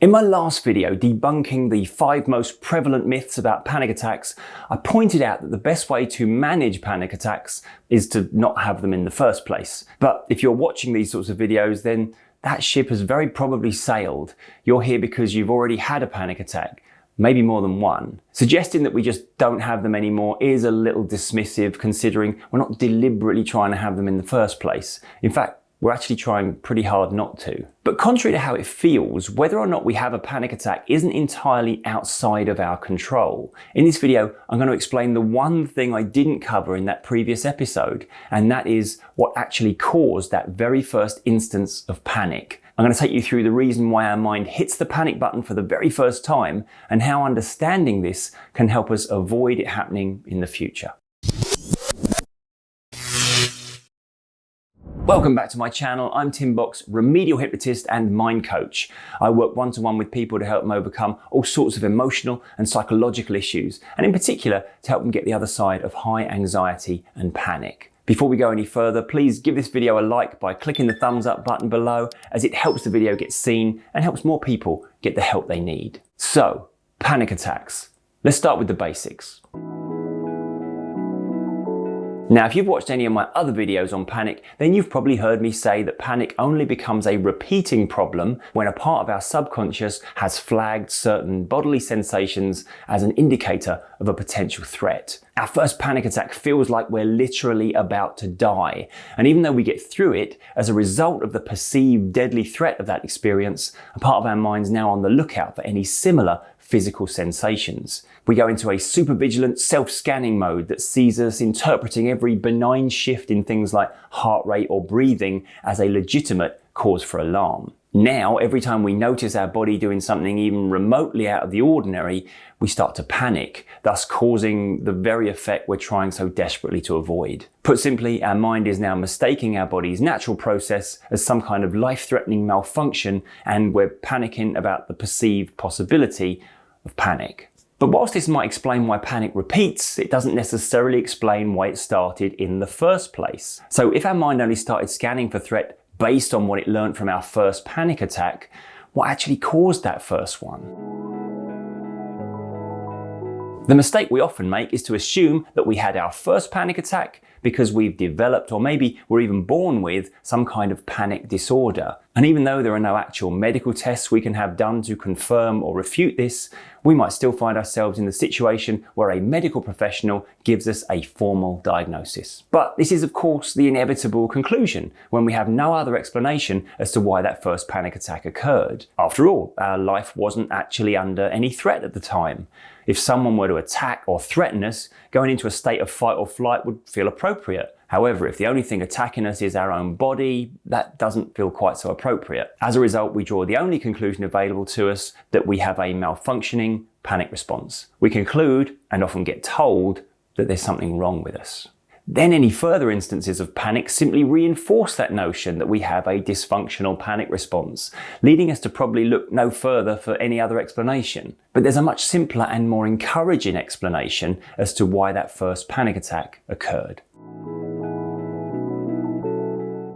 In my last video, debunking the 5 most prevalent myths about panic attacks, I pointed out that the best way to manage panic attacks is to not have them in the first place. But if you're watching these sorts of videos, then that ship has very probably sailed. You're here because you've already had a panic attack, maybe more than one. Suggesting that we just don't have them anymore is a little dismissive, considering we're not deliberately trying to have them in the first place. In fact, we're actually trying pretty hard not to. But contrary to how it feels, whether or not we have a panic attack isn't entirely outside of our control. In this video, I'm going to explain the one thing I didn't cover in that previous episode, and that is what actually caused that very first instance of panic. I'm going to take you through the reason why our mind hits the panic button for the very first time, and how understanding this can help us avoid it happening in the future. Welcome back to my channel. I'm Tim Box, remedial hypnotist and mind coach. I work one-to-one with people to help them overcome all sorts of emotional and psychological issues, and in particular to help them get the other side of high anxiety and panic. Before we go any further, please give this video a like by clicking the thumbs up button below, as it helps the video get seen and helps more people get the help they need. So, panic attacks. Let's start with the basics. Now, if you've watched any of my other videos on panic, then you've probably heard me say that panic only becomes a repeating problem when a part of our subconscious has flagged certain bodily sensations as an indicator of a potential threat. Our first panic attack feels like we're literally about to die. And even though we get through it, as a result of the perceived deadly threat of that experience, a part of our mind's now on the lookout for any similar physical sensations. We go into a super vigilant self-scanning mode that sees us interpreting every benign shift in things like heart rate or breathing as a legitimate cause for alarm. Now, every time we notice our body doing something even remotely out of the ordinary, we start to panic, thus causing the very effect we're trying so desperately to avoid. Put simply, our mind is now mistaking our body's natural process as some kind of life-threatening malfunction, and we're panicking about the perceived possibility of panic. But whilst this might explain why panic repeats, it doesn't necessarily explain why it started in the first place. So if our mind only started scanning for threat based on what it learned from our first panic attack, what actually caused that first one? The mistake we often make is to assume that we had our first panic attack because we've developed, or maybe we're even born with, some kind of panic disorder. And even though there are no actual medical tests we can have done to confirm or refute this, we might still find ourselves in the situation where a medical professional gives us a formal diagnosis. But this is, of course, the inevitable conclusion when we have no other explanation as to why that first panic attack occurred. After all, our life wasn't actually under any threat at the time. If someone were to attack or threaten us, going into a state of fight or flight would feel appropriate. However, if the only thing attacking us is our own body, that doesn't feel quite so appropriate. As a result, we draw the only conclusion available to us, that we have a malfunctioning panic response. We conclude, and often get told, that there's something wrong with us. Then any further instances of panic simply reinforce that notion that we have a dysfunctional panic response, leading us to probably look no further for any other explanation. But there's a much simpler and more encouraging explanation as to why that first panic attack occurred.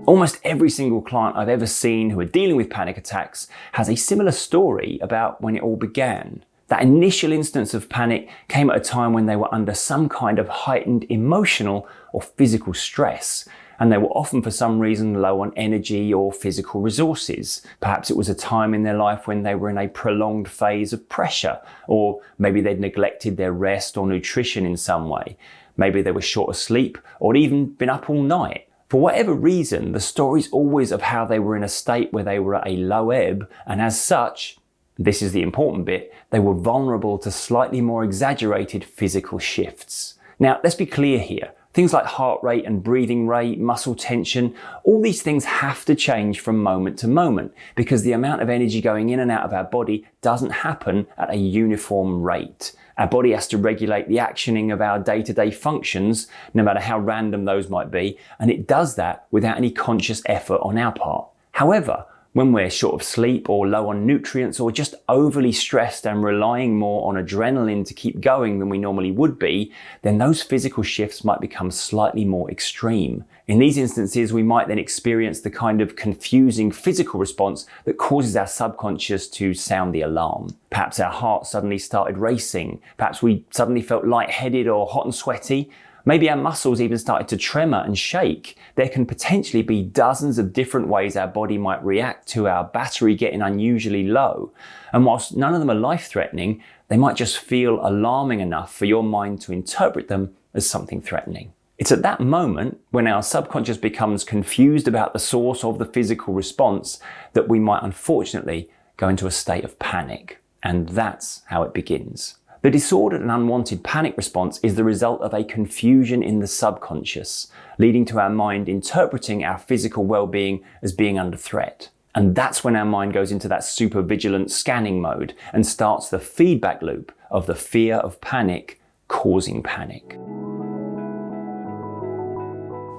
Almost every single client I've ever seen who are dealing with panic attacks has a similar story about when it all began. That initial instance of panic came at a time when they were under some kind of heightened emotional or physical stress, and they were often for some reason low on energy or physical resources. Perhaps it was a time in their life when they were in a prolonged phase of pressure, or maybe they'd neglected their rest or nutrition in some way. Maybe they were short of sleep, or even been up all night. For whatever reason, the story's always of how they were in a state where they were at a low ebb, and as such, this is the important bit, they were vulnerable to slightly more exaggerated physical shifts. Now, let's be clear here. Things like heart rate and breathing rate, muscle tension, all these things have to change from moment to moment, because the amount of energy going in and out of our body doesn't happen at a uniform rate. Our body has to regulate the actioning of our day-to-day functions, no matter how random those might be, and it does that without any conscious effort on our part. However, When we're short of sleep or low on nutrients or just overly stressed and relying more on adrenaline to keep going than we normally would be, then those physical shifts might become slightly more extreme. In these instances, we might then experience the kind of confusing physical response that causes our subconscious to sound the alarm. Perhaps our heart suddenly started racing. Perhaps we suddenly felt lightheaded or hot and sweaty. Maybe our muscles even started to tremor and shake. There can potentially be dozens of different ways our body might react to our battery getting unusually low. And whilst none of them are life-threatening, they might just feel alarming enough for your mind to interpret them as something threatening. It's at that moment, when our subconscious becomes confused about the source of the physical response, that we might unfortunately go into a state of panic. And that's how it begins. The disordered and unwanted panic response is the result of a confusion in the subconscious, leading to our mind interpreting our physical well-being as being under threat. And that's when our mind goes into that super vigilant scanning mode and starts the feedback loop of the fear of panic causing panic.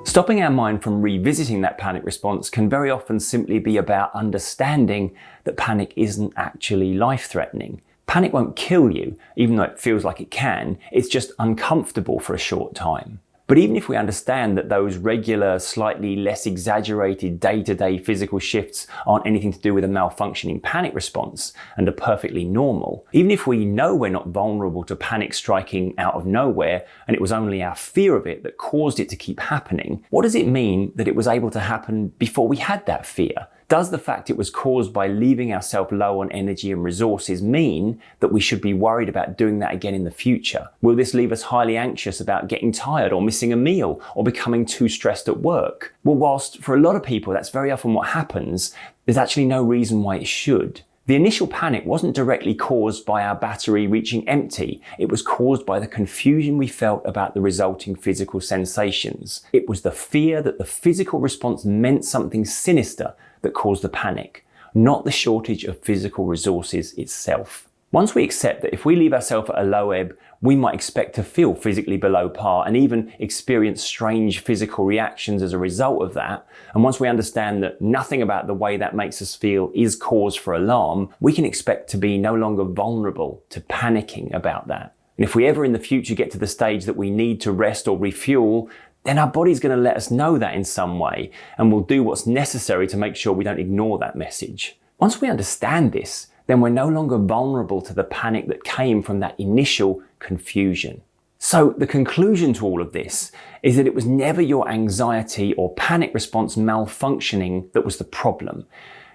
Stopping our mind from revisiting that panic response can very often simply be about understanding that panic isn't actually life-threatening. Panic won't kill you, even though it feels like it can. It's just uncomfortable for a short time. But even if we understand that those regular, slightly less exaggerated day-to-day physical shifts aren't anything to do with a malfunctioning panic response and are perfectly normal, even if we know we're not vulnerable to panic striking out of nowhere and it was only our fear of it that caused it to keep happening, what does it mean that it was able to happen before we had that fear? Does the fact it was caused by leaving ourselves low on energy and resources mean that we should be worried about doing that again in the future? Will this leave us highly anxious about getting tired or missing a meal or becoming too stressed at work? Well, whilst for a lot of people that's very often what happens, there's actually no reason why it should. The initial panic wasn't directly caused by our battery reaching empty. It was caused by the confusion we felt about the resulting physical sensations. It was the fear that the physical response meant something sinister that caused the panic, not the shortage of physical resources itself. Once we accept that if we leave ourselves at a low ebb, we might expect to feel physically below par and even experience strange physical reactions as a result of that, and once we understand that nothing about the way that makes us feel is cause for alarm, we can expect to be no longer vulnerable to panicking about that. And if we ever in the future get to the stage that we need to rest or refuel, then our body's going to let us know that in some way, and we'll do what's necessary to make sure we don't ignore that message. Once we understand this, then we're no longer vulnerable to the panic that came from that initial confusion. So the conclusion to all of this is that it was never your anxiety or panic response malfunctioning that was the problem.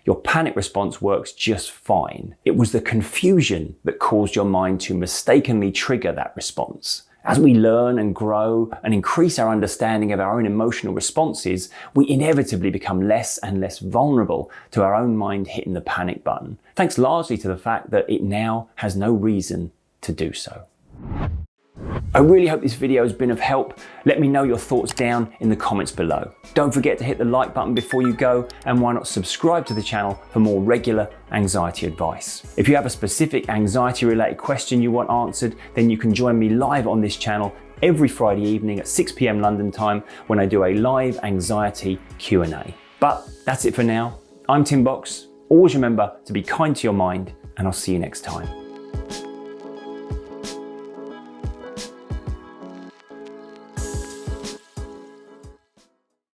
Your panic response works just fine. It was the confusion that caused your mind to mistakenly trigger that response. As we learn and grow and increase our understanding of our own emotional responses, we inevitably become less and less vulnerable to our own mind hitting the panic button, thanks largely to the fact that it now has no reason to do so. I really hope this video has been of help. Let me know your thoughts down in the comments below. Don't forget to hit the like button before you go, and why not subscribe to the channel for more regular anxiety advice. If you have a specific anxiety related question you want answered, then you can join me live on this channel every Friday evening at 6 p.m. London time when I do a live anxiety Q&A. But that's it for now. I'm Tim Box. Always remember to be kind to your mind, and I'll see you next time.